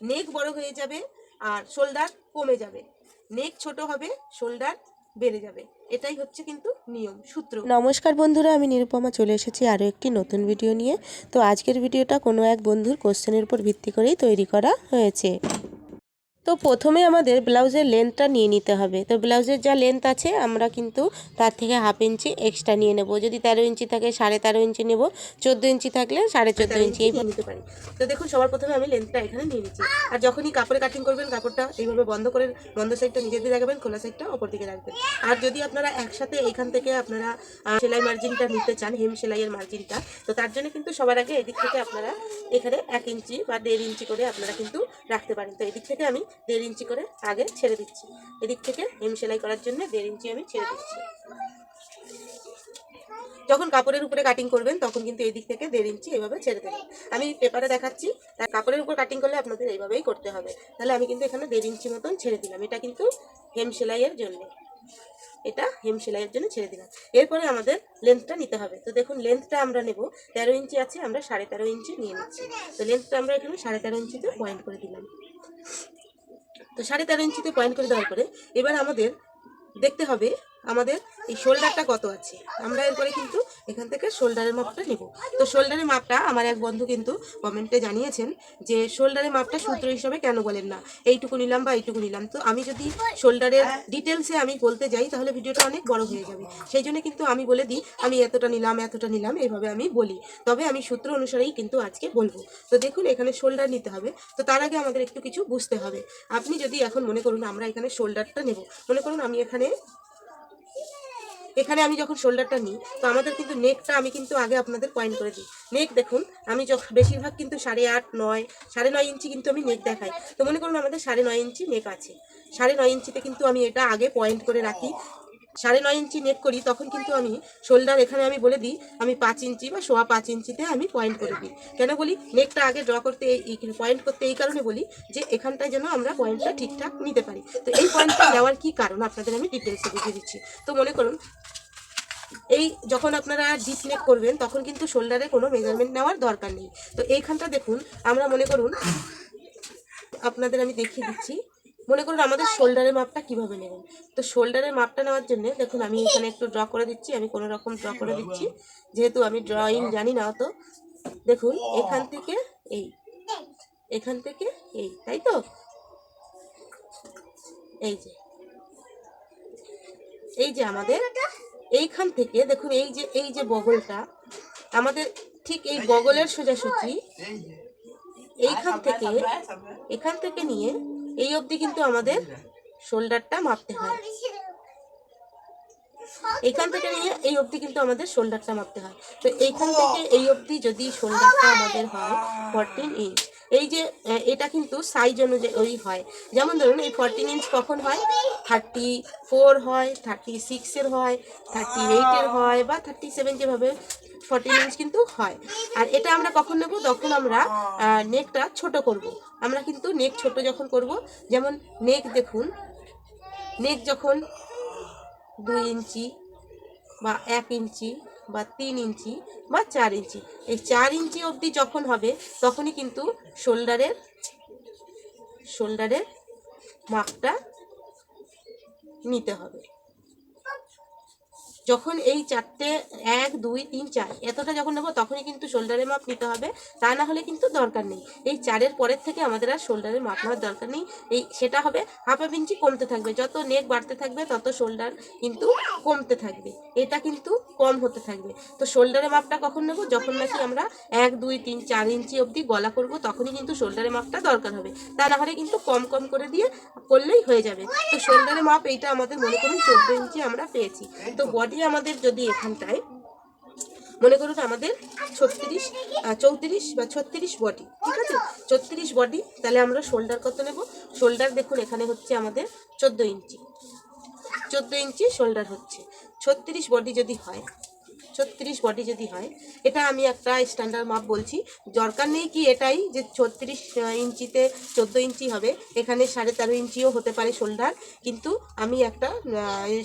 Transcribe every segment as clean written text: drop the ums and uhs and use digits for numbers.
নেক বড় হয়ে যাবে আর শোল্ডার কমে যাবে, নেক ছোট হবে শোল্ডার বেড়ে যাবে। এটাই হচ্ছে কিন্তু নিয়ম সূত্র। নমস্কার বন্ধুরা, আমি নিরুপমা চলে এসেছি আরও একটি নতুন ভিডিও নিয়ে। তো আজকের ভিডিওটা কোনো এক বন্ধুর কোশ্চেনের উপর ভিত্তি করেই তৈরি করা হয়েছে। তো প্রথমে আমাদের ব্লাউজের লেন্থটা নিয়ে নিতে হবে। তো ব্লাউজের যা লেন্থ আছে আমরা কিন্তু তার থেকে হাফ ইঞ্চি এক্সট্রা নিয়ে নেব। যদি 13 ইঞ্চি থাকে 13.5 ইঞ্চি নেব, 14 ইঞ্চি থাকলে 14.5 ইঞ্চি নিয়ে নিতে পারি। তো দেখুন সবার প্রথমে আমি লেন্থটা এখানে নিয়ে নিচ্ছি। আর যখনই কাপড়ে কাটিং করবেন কাপড়টা এইভাবে বন্ধ করে বন্ধ সাইডটা নিজের দিকে রাখবেন, খোলা সাইডটা অপর দিকে রাখবেন। আর যদি আপনারা একসাথে এখান থেকে আপনারা সেলাই মার্জিনটা নিতে চান, হেম সেলাইয়ের মার্জিনটা, তো তার জন্য কিন্তু সবার আগে এদিক থেকে আপনারা এখানে 1 ইঞ্চি বা 1.5 ইঞ্চি করে আপনারা কিন্তু রাখতে পারেন। তো এদিক থেকে আমি 1.5 ইঞ্চি করে আগে ছেড়ে দিচ্ছি। এদিক থেকে হেম সেলাই করার জন্য 1.5 ইঞ্চি আমি ছেড়ে দিচ্ছি। যখন কাপড়ের উপরে কাটিং করবেন তখন কিন্তু এই দিক থেকে 1.5 ইঞ্চি এইভাবে ছেড়ে দেবেন। আমি পেপারে দেখাচ্ছি, তার কাপড়ের উপর কাটিং করলে আপনাদের এইভাবেই করতে হবে। তাহলে আমি কিন্তু এখানে 1.5 ইঞ্চি মতন ছেড়ে দিলাম। এটা কিন্তু হেম সেলাইয়ের জন্য, এটা হেম সেলাইয়ের জন্য ছেড়ে দিলাম। এরপরে আমাদের লেন্থটা নিতে হবে। তো দেখুন লেন্থটা আমরা নেব 13 ইঞ্চি আছে, আমরা 13.5 ইঞ্চি নিয়ে নিচ্ছি। তো লেন্থটা আমরা এখানে 13.5 ইঞ্চিতে পয়েন্ট করে দিলাম। তো 13.5 ইঞ্চিতে পয়েন্ট করে দেওয়ার পরে এবার আমাদের দেখতে হবে আমাদের এই শোল্ডারটা কত আছে। আমরা এরপরে কিন্তু এখান থেকে শোল্ডারের মাপটা নেব। তো শোল্ডারের মাপটা আমার এক বন্ধু কিন্তু কমেন্টে জানিয়েছেন যে শোল্ডারের মাপটা সূত্র হিসাবে কেন বলেন না, এইটুকু নিলাম বা এইটুকু নিলাম। তো আমি যদি শোল্ডারের ডিটেলসে আমি বলতে যাই তাহলে ভিডিওটা অনেক বড় হয়ে যাবে। সেই জন্য কিন্তু আমি বলে দিই আমি এতটা নিলাম এইভাবে আমি বলি। তবে আমি সূত্র অনুসারেই কিন্তু আজকে বলবো। তো দেখুন এখানে শোল্ডার নিতে হবে। তো তার আগে আমাদের একটু কিছু বুঝতে হবে। আপনি যদি এখন মনে করুন আমরা এখানে শোল্ডারটা নেব, মনে করুন আমি এখানে আমি যখন শোল্ডারটা নিই তো আমাদের কিন্তু নেকটা আমি কিন্তু আগে আপনাদের পয়েন্ট করে দিই। নেক দেখুন আমি যখন বেশিরভাগ কিন্তু 8.5, 9, 9.5 ইঞ্চি কিন্তু আমি নেক দেখাই। তো মনে করুন আমাদের 9.5 ইঞ্চি নেক আছে, 9.5 ইঞ্চিতে কিন্তু আমি এটা আগে পয়েন্ট করে রাখি। 9.5 ইঞ্চি নেক করি তখন কিন্তু আমি শোল্ডার এখানে আমি বলে দিই আমি 5 ইঞ্চি বা 5.25 ইঞ্চিতে আমি পয়েন্ট করে দিই। কেন বলি নেকটা আগে ড্র করতে, এই পয়েন্ট করতে এই কারণে বলি যে এখানটায় যেন আমরা পয়েন্টটা ঠিকঠাক নিতে পারি। তো এই পয়েন্টটা নেওয়ার কি কারণ আপনাদের আমি ডিটেলসে বুঝিয়ে দিচ্ছি। তো মনে করুন এই যখন আপনারা ডিপ নেক করবেন তখন কিন্তু শোল্ডারে কোনো মেজারমেন্ট নেওয়ার দরকার নেই। তো এইখানটা দেখুন আমরা মনে করুন আপনাদের আমি দেখিয়ে দিচ্ছি। মনে করুন আমাদের শোল্ডারের মাপটা কিভাবে নেবেন। তো শোল্ডারের মাপটা নেওয়ার জন্য দেখুন আমি এখানে একটু ড্র করে দিচ্ছি, আমি কোনো রকম ড্র করে দিচ্ছি যেহেতু আমি ড্রয়িং জানি না। তো দেখুন এখান থেকে এই, এখান থেকে এই, তাই তো এই যে আমাদের এইখান থেকে দেখুন এই যে বগলটা আমাদের ঠিক এই বগলের সোজাসুজি এখান থেকে নিয়ে এই অবধি কিন্তু আমাদের শোল্ডারটা মাপতে হয়। এইখান থেকে নিয়ে এই অবধি কিন্তু আমাদের শোল্ডারটা মাপতে হয়। তো এইখান থেকে এই অবধি যদি শোল্ডারটা আমাদের হয় 14 ইঞ্চ, এই যে এটা কিন্তু সাইজ অনুযায়ী হয়। যেমন ধরুন এই 14 ইঞ্চ কখন হয়, 34 হয়, 36 হয়, 38 হয় বা 37 যেভাবে 14 ইঞ্চ কিন্তু হয়। আর এটা আমরা কখন নেব, যখন আমরা নেকটা ছোট করব। আমরা কিন্তু নেক ছোট যখন করব, যেমন নেক দেখুন নেক যখন 2 ইঞ্চি বা 1 ইঞ্চি বা 3 ইঞ্চি বা 4 ইঞ্চি, এই 4 ইঞ্চি অবধি যখন হবে তখনই কিন্তু শোল্ডারের মাপটা নিতে হবে। যখন এই চারটে 1, 2, 3, 4 এতটা যখন নেব তখনই কিন্তু শোল্ডারের মাপ নিতে হবে, তা না হলে কিন্তু দরকার নেই। এই 4-এর পরের থেকে আমাদের আর শোল্ডারের মাপ নেওয়ার দরকার নেই। এই সেটা হবে হাফ ইঞ্চি কমতে থাকবে, যত নেক বাড়তে থাকবে তত শোল্ডার কিন্তু কমতে থাকবে, এটা কিন্তু কম হতে থাকবে। তো শোল্ডারের মাপটা কখন নেব, যখন নাকি আমরা 1, 2, 3, 4 ইঞ্চি অবধি গলা করব তখনই কিন্তু শোল্ডারের মাপটা দরকার হবে, তা না হলে কিন্তু কম কম করে দিয়ে করলেই হয়ে যাবে। তো শোল্ডারের মাপ এইটা আমাদের মনে করুন 14 ইঞ্চি আমরা পেয়েছি। তো বডি আমাদের যদি এখানটায় মনে করুন আমাদের 34 বা 36 বডি, ঠিক আছে 34 বডি, তাহলে আমরা শোল্ডার কত নেব, শোল্ডার দেখুন এখানে হচ্ছে আমাদের 14 ইঞ্চি শোল্ডার হচ্ছে। 36 বডি যদি হয়, 36 বডি যদি হয়, এটা আমি একটা স্ট্যান্ডার্ড মাপ বলছি, দরকার নেই কি এটাই যে 36 ইঞ্চিতে 14 ইঞ্চি হবে, এখানে 13.5 ইঞ্চিও হতে পারে শোল্ডার, কিন্তু আমি একটা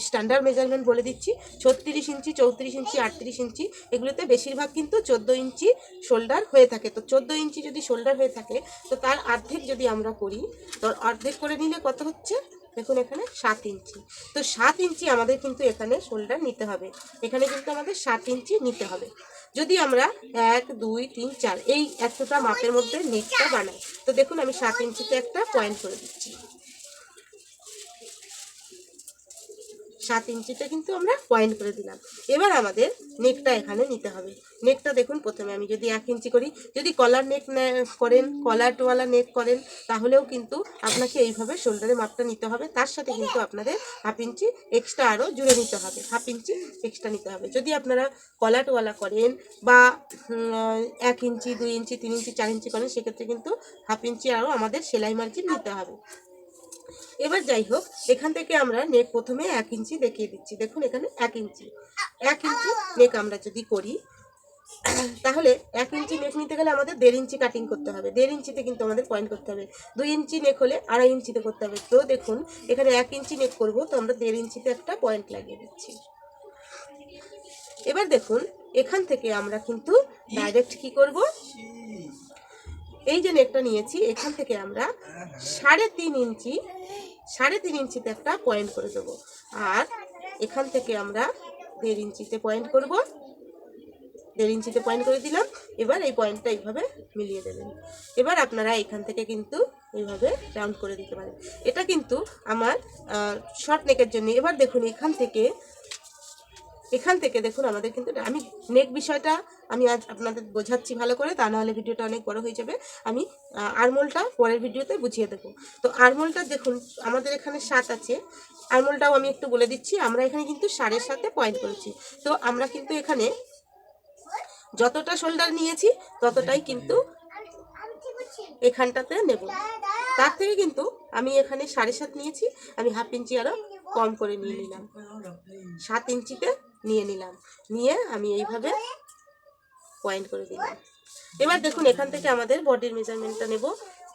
স্ট্যান্ডার্ড মেজারমেন্ট বলে দিচ্ছি। 36 ইঞ্চি, 34 ইঞ্চি, 38 ইঞ্চি, এগুলোতে বেশিরভাগ কিন্তু 14 ইঞ্চি শোল্ডার হয়ে থাকে। তো 14 ইঞ্চি যদি শোল্ডার হয়ে থাকে, তো তার অর্ধেক যদি আমরা করি, তো অর্ধেক করে নিলে কত হচ্ছে, দেখুন এখানে 7 ইঞ্চি। তো 7 ইঞ্চি আমাদের কিন্তু এখানে শোল্ডার নিতে হবে, এখানে কিন্তু আমাদের 7 ইঞ্চি নিতে হবে। যদি আমরা 1 2 3 4 এই এতটা মাপের মধ্যে নেকটা বানাই, তো দেখুন আমি 7 ইঞ্চিতে একটা পয়েন্ট করে দিচ্ছি। 7 ইঞ্চিতে কিন্তু আমরা পয়েন্ট করে দিলাম। এবার আমাদের নেকটা এখানে নিতে হবে। নেকটা দেখুন, প্রথমে আমি যদি 1 ইঞ্চি করি, যদি কলার নেক করেন, কলারওয়ালা নেক করেন, তাহলেও কিন্তু আপনাকে এইভাবে শোল্ডারের মাপটা নিতে হবে। তার সাথে কিন্তু আপনাদের 1/2 ইঞ্চি এক্সট্রা আরও জুড়ে নিতে হবে, 1/2 ইঞ্চি এক্সট্রা নিতে হবে। যদি আপনারা কলারওয়ালা করেন বা 1 ইঞ্চি 2 ইঞ্চি 3 ইঞ্চি 4 ইঞ্চি করেন, সেক্ষেত্রে কিন্তু 1/2 ইঞ্চি আরও আমাদের সেলাই মার্জিন নিতে হবে। এবার যাই হোক, এখান থেকে আমরা নেক প্রথমে 1 ইঞ্চি দেখিয়ে দিচ্ছি। দেখুন এখানে 1 ইঞ্চি নেক আমরা যদি করি, তাহলে 1 ইঞ্চি নেক নিতে গেলে আমাদের 1.5 ইঞ্চি কাটিং করতে হবে। 1.5 ইঞ্চিতে কিন্তু আমাদের পয়েন্ট করতে হবে। 2 ইঞ্চি নেক হলে 2.5 ইঞ্চিতে করতে হবে। তো দেখুন এখানে 1 ইঞ্চি নেক করব, তো আমরা 1.5 ইঞ্চিতে একটা পয়েন্ট লাগিয়ে দিচ্ছি। এবার দেখুন এখান থেকে আমরা কিন্তু ডাইরেক্ট কি করব, এই যে নেকটা নিয়েছি, এখান থেকে আমরা 3.5 ইঞ্চিতে একটা পয়েন্ট করে দেবো, আর এখান থেকে আমরা 1.5 ইঞ্চিতে পয়েন্ট করব। 1.5 ইঞ্চিতে পয়েন্ট করে দিলাম। এবার এই পয়েন্টটা এইভাবে মিলিয়ে দেবেন। এবার আপনারা এখান থেকে কিন্তু এইভাবে রাউন্ড করে দিতে পারেন। এটা কিন্তু আমার শর্ট নেকের জন্য। এবার দেখুন এখান থেকে দেখুন আমাদের কিন্তু, আমি নেক বিষয়টা আমি আজ আপনাদের বোঝাচ্ছি ভালো করে, তা নাহলে ভিডিওটা অনেক বড় হয়ে যাবে। আমি আরমোলটা পরের ভিডিওতে বুঝিয়ে দেবো। তো আরমোলটা দেখুন আমাদের এখানে 7 আছে, আরমোলটাও আমি একটু বলে দিচ্ছি। আমরা এখানে কিন্তু 7.5 পয়েন্ট করেছি। তো আমরা কিন্তু এখানে যতটা শোল্ডার নিয়েছি ততটাই কিন্তু এখানটাতে নেব। তার থেকে কিন্তু আমি এখানে 7.5 নিয়েছি, আমি 1/2 ইঞ্চি আরও কম করে নিয়ে নিলাম, 7 ইঞ্চিতে নিয়ে নিলাম, নিয়ে আমি এইভাবে পয়েন্ট করে দিলাম। এবার দেখুন এখান থেকে আমাদের বডির মেজারমেন্টটা নেব,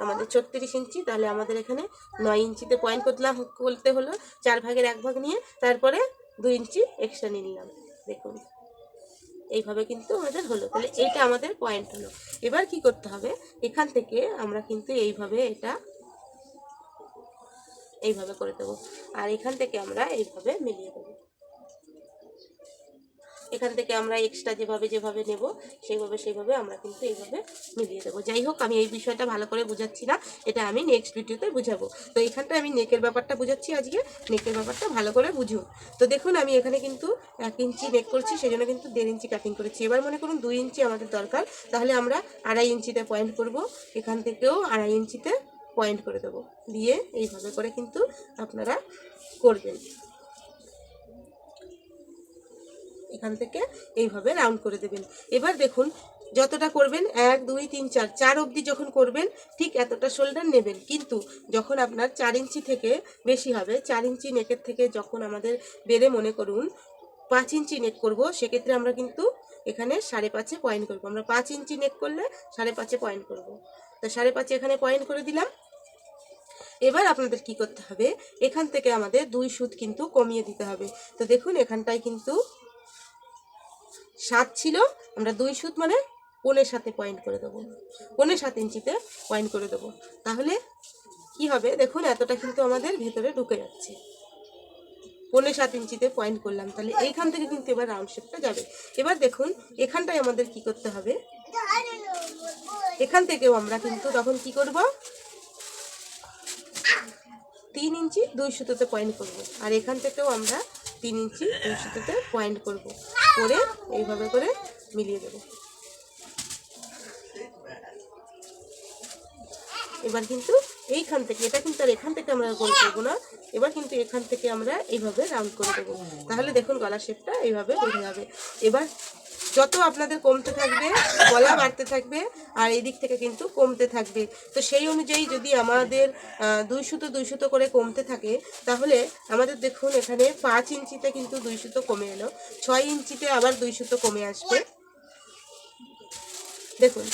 আমাদের 36 ইঞ্চি, তাহলে আমাদের এখানে 9 ইঞ্চিতে পয়েন্ট করতে হলো। 4 ভাগের 1 ভাগ নিয়ে তারপরে 2 ইঞ্চি এক্সট্রা নিয়ে নিলাম। দেখুন এইভাবে কিন্তু আমাদের হলো, তাহলে এইটা আমাদের পয়েন্ট হলো। এবার কি করতে হবে, এখান থেকে আমরা কিন্তু এইভাবে এটা এইভাবে করে দেবো, আর এখান থেকে আমরা এইভাবে মিলিয়ে দেবো। এখান থেকে আমরা এক্সট্রা যেভাবে নেব সেইভাবে আমরা কিন্তু এইভাবে মিলিয়ে দেবো। যাই হোক, আমি এই বিষয়টা ভালো করে বোঝাচ্ছি না, এটা আমি নেক্সট ভিডিওতে বুঝাবো। তো এখানটা আমি নেকের ব্যাপারটা বুঝাচ্ছি আজকে, নেকের ব্যাপারটা ভালো করে বুঝুন। তো দেখুন আমি এখানে কিন্তু 1 ইঞ্চি নেক করছি, সেজন্য কিন্তু 1.5 ইঞ্চি কাটিং করেছি। এবার মনে করুন 2 ইঞ্চি আমাদের দরকার, তাহলে আমরা 2.5 ইঞ্চিতে পয়েন্ট করব, এখান থেকেও 2.5 ইঞ্চিতে পয়েন্ট করে দেবো, দিয়ে এইভাবে করে কিন্তু আপনারা করবেন। এখান থেকে এইভাবে রাউন্ড করে দেবেন। এবার দেখুন যতটা করবেন 1 2 3 4 অবধি যখন করবেন ঠিক এতটা শোল্ডার নেবেন, কিন্তু যখন আপনার 4 ইঞ্চি থেকে বেশি হবে, 4 ইঞ্চি নেকের থেকে যখন আমাদের বেড়ে মনে করুন 5 ইঞ্চি নেক করব, সেক্ষেত্রে আমরা কিন্তু এখানে 5.5 পয়েন্ট করব। আমরা 5 ইঞ্চি নেক করলে 5.5 পয়েন্ট করব, তো 5.5 এখানে পয়েন্ট করে দিলাম। এবার আপনাদের কি করতে হবে, এখান থেকে আমাদের 2 সুত কিন্তু কমিয়ে দিতে হবে। তো দেখুন এখানটায় কিন্তু 7 ছিল, আমরা 2 সুত মানে 7.5 পয়েন্ট করে দেবো, 7.5 ইঞ্চিতে পয়েন্ট করে দেবো। তাহলে কি হবে, দেখুন এতটা কিন্তু আমাদের ভেতরে ঢুকে যাচ্ছে। 7.5 ইঞ্চিতে পয়েন্ট করলাম, তাহলে এইখান থেকে কিন্তু এবার রাউন্ড শেপটা যাবে। এবার দেখুন এখানটায় আমাদের কি করতে হবে, এখান থেকেও আমরা কিন্তু তখন কি করব, 3 ইঞ্চি 2 সুতোতে পয়েন্ট করব, আর এখান থেকেও আমরা 3 ইঞ্চি 2 সুতোতে পয়েন্ট করব, করে এইভাবে করে মিলিয়ে দেব। এবার কিন্তু এইখান থেকে, এটা কিন্তু আর এখান থেকে আমরা গোল করবো না, এবার কিন্তু এখান থেকে আমরা এইভাবে রাউন্ড করে দেবো। তাহলে দেখুন গলা শেপটা এইভাবে বোঝা যাবে। এবার যত আপনাদের কমতে থাকবে গলা বাড়তে থাকবে আর এই দিক থেকে কিন্তু কমতে থাকবে। তো সেই অনুযায়ী যদি আমাদের 2 সুতো করে কমতে থাকে, তাহলে আমাদের দেখুন এখানে 5 ইঞ্চিতে কিন্তু 2 সুতো কমে এলো, 6 ইঞ্চিতে আবার 2 সুতো কমে আসবে। দেখুন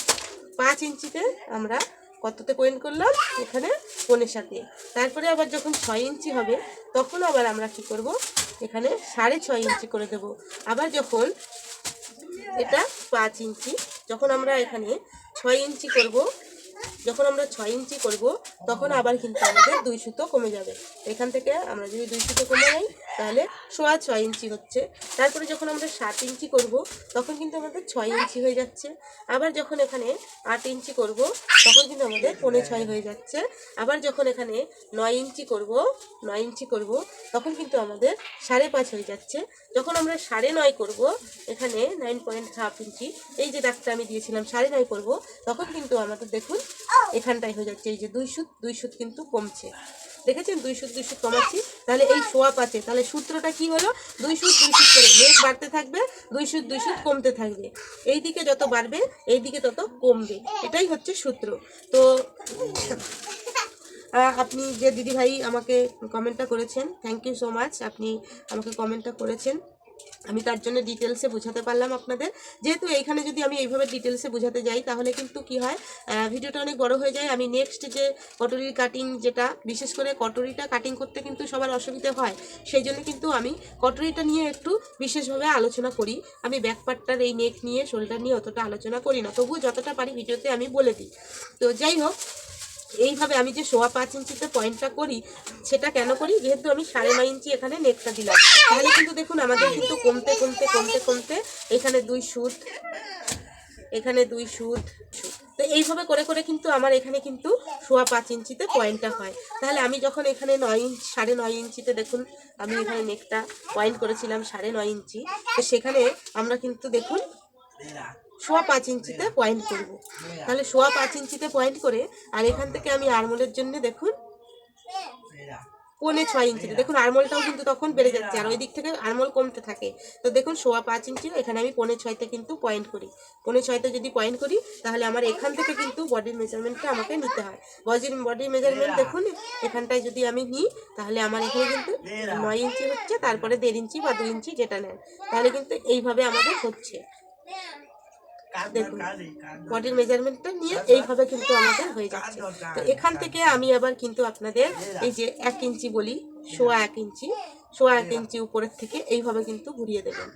5 ইঞ্চিতে আমরা কততে পয়েন্ট করলাম, এখানে 5.5। তারপরে আবার যখন 6 ইঞ্চি হবে তখন আবার আমরা কি করব, এখানে 6.5 ইঞ্চি করে দেব। আবার যখন এটা 5 ইঞ্চি, যখন আমরা এখানে 6 ইঞ্চি করব, যখন আমরা 6 ইঞ্চি করব তখন আবার কিন্তু আমাদের 2 সুতো কমে যাবে। এখান থেকে আমরা যদি 2 সুতো কমে যাই তাহলে 6.25 ইঞ্চি হচ্ছে। তারপরে যখন আমরা 7 ইঞ্চি করব তখন কিন্তু আমাদের 6 ইঞ্চি হয়ে যাচ্ছে। আবার যখন এখানে 8 ইঞ্চি করব তখন কিন্তু আমাদের 5.5 হয়ে যাচ্ছে। আবার যখন এখানে 9 ইঞ্চি করব, 9 ইঞ্চি করব তখন কিন্তু আমাদের 5.5 হয়ে যাচ্ছে। যখন আমরা 9.5 করব, এখানে 9.5 ইঞ্চি, এই যে দাগটা আমি দিয়েছিলাম 9.5 করব, তখন কিন্তু আমাদের দেখুন এখানটাই হয়ে যাচ্ছে, এই যে 2 সুত কিন্তু কমছে। দেখেছেন 2 সুত কমাচ্ছি, তাহলে এই 1.25, তাহলে সূত্রটা কি হলো, 2 সুত করে নেক বাড়তে থাকবে, 2 সুত কমতে থাকবে। এই দিকে যত বাড়বে এই দিকে তত কমবে, এটাই হচ্ছে সূত্র। তো আপনি যে দিদিভাই আমাকে কমেন্টটা করেছেন, থ্যাংক ইউ সো মাচ। আপনি আমাকে কমেন্টটা করেছেন, আমি তার জন্য ডিটেলসে বোঝাতে পারলাম আপনাদের। যেহেতু এইখানে যদি আমি এইভাবে ডিটেলসে বোঝাতে যাই তাহলে কিন্তু কি হয়, ভিডিওটা অনেক বড় হয়ে যায়। আমি নেক্সট যে কটরির কাটিং, যেটা বিশেষ করে কটরিটা কাটিং করতে কিন্তু সবার অসুবিধা হয়, সেই জন্য কিন্তু আমি কটরিটা নিয়ে একটু বিশেষভাবে আলোচনা করি। আমি ব্যাকপার্টটার এই নেক নিয়ে, শোল্ডার নিয়ে অতটা আলোচনা করি না, তবুও যতটা পারি ভিডিওতে আমি বলে দিই। তো যাই হোক, এইভাবে আমি যে 5.25 ইঞ্চিতে পয়েন্টটা করি, সেটা কেন করি, যেহেতু আমি 9.5 ইঞ্চি এখানে নেকটা দিলাম, তাহলে কিন্তু দেখুন আমাদের কিন্তু কমতে কমতে কমতে কমতে এখানে 2 সুত, এখানে 2 সুত। তো এইভাবে করে করে কিন্তু আমার এখানে কিন্তু 5.25 ইঞ্চিতে পয়েন্টটা হয়। তাহলে আমি যখন এখানে 9.5 ইঞ্চিতে দেখুন আমি এখানে নেকটা পয়েন্ট করেছিলাম 9.5 ইঞ্চি, তো সেখানে আমরা কিন্তু দেখুন 5.25 ইঞ্চিতে পয়েন্ট করব। তাহলে 5.25 ইঞ্চিতে পয়েন্ট করে, আর এখান থেকে আমি আরমোলের জন্য দেখুন 5.6 ইঞ্চিতে, দেখুন আরমোলটাও কিন্তু তখন বেড়ে যাচ্ছে আর ওই দিক থেকে আরমোল কমতে থাকে। তো দেখুন 5.25 ইঞ্চি, এখানে আমি 5.6তে কিন্তু পয়েন্ট করি। 5.6তে যদি পয়েন্ট করি তাহলে আমার এখান থেকে কিন্তু বডির মেজারমেন্টটা আমাকে নিতে হয়। বডির মেজারমেন্ট দেখুন এখানটায় যদি আমি নিই তাহলে আমার এখানে কিন্তু 9 ইঞ্চি হচ্ছে, তারপরে 1.5 ইঞ্চি বা 2 ইঞ্চি যেটা নেন, তাহলে কিন্তু এইভাবে আমাদের হচ্ছে। দেখুন বডির মেজারমেন্টটা নিয়ে এইভাবে কিন্তু আমাদের হয়ে যাচ্ছে। তো এখান থেকে আমি আবার কিন্তু আপনাদের এই যে 1 ইঞ্চি বলি, 1.25 ইঞ্চি, 1.25 ইঞ্চি উপরের থেকে এইভাবে কিন্তু ঘুরিয়ে দেবেন।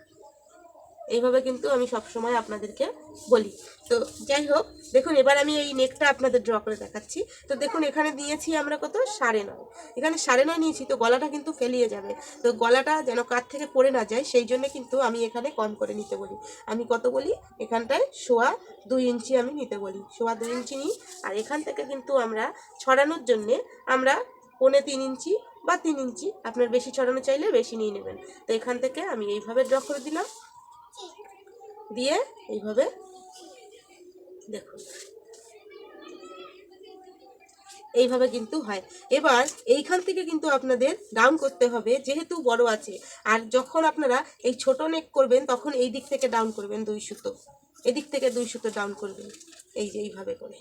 এইভাবে কিন্তু আমি সবসময় আপনাদেরকে বলি। তো যাই হোক, দেখুন এবার আমি এই নেকটা আপনাদের ড্র করে দেখাচ্ছি। তো দেখুন এখানে দিয়েছি আমরা কত, 9.5, এখানে 9.5 নিয়েছি, তো গলাটা কিন্তু ফেলিয়ে যাবে। তো গলাটা যেন কাত থেকে পড়ে না যায় সেই জন্য কিন্তু আমি এখানে কম করে নিতে বলি। আমি কত বলি, এখানটায় 2.25 ইঞ্চি আমি নিতে বলি, 2.25 ইঞ্চি নিই। আর এখান থেকে কিন্তু আমরা ছড়ানোর জন্যে আমরা 3.25 ইঞ্চি বা 3 ইঞ্চি, আপনার বেশি ছড়ানো চাইলে বেশি নিয়ে নেবেন। তো এখান থেকে আমি এইভাবে ড্র করে দিলাম, দিয়ে এইভাবে দেখুন এইভাবে কিন্তু হয়। এবার এইখান থেকে কিন্তু আপনাদের ডাউন করতে হবে, যেহেতু বড় আছে। আর যখন আপনারা এই ছোট নেক করবেন তখন এই দিক থেকে ডাউন করবেন 2 সুতো, এদিক থেকে 2 সুতো ডাউন করবেন, এই যে এইভাবে করে।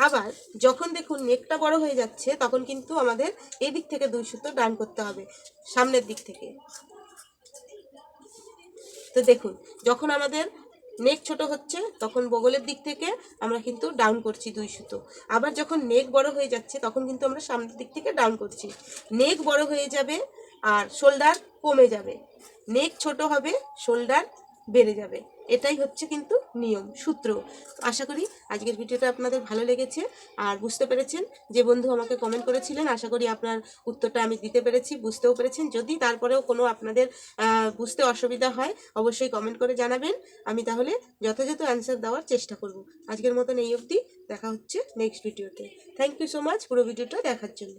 আবার যখন দেখুন নেকটা বড় হয়ে যাচ্ছে তখন কিন্তু আমাদের এই দিক থেকে 2 সুতো ডাউন করতে হবে, সামনের দিক থেকে। তো দেখুন যখন আমাদের নেক ছোট হচ্ছে তখন বগলের দিক থেকে আমরা কিন্তু ডাউন করছি 2 সুতো। আবার যখন নেক বড় হয়ে যাচ্ছে তখন কিন্তু আমরা সামনের দিক থেকে ডাউন করছি। নেক বড় হয়ে যাবে আর শোল্ডার কমে যাবে, নেক ছোট হবে শোল্ডার বেড়ে যাবে, এটাই হচ্ছে কিন্তু নিয়ম, সূত্র। আশা করি আজকের ভিডিওটা আপনাদের ভালো লেগেছে আর বুঝতে পেরেছেন। যে বন্ধু আমাকে কমেন্ট করেছিলেন, আশা করি আপনার উত্তরটা আমি দিতে পেরেছি, বুঝতেও পেরেছেন। যদি তারপরেও কোনো আপনাদের বুঝতে অসুবিধা হয় অবশ্যই কমেন্ট করে জানাবেন, আমি তাহলে যথাযথ অ্যান্সার দেওয়ার চেষ্টা করব। আজকের মতন এই অবধি, দেখা হচ্ছে নেক্সট ভিডিওতে। থ্যাংক ইউ সো মাচ পুরো ভিডিওটা দেখার জন্য।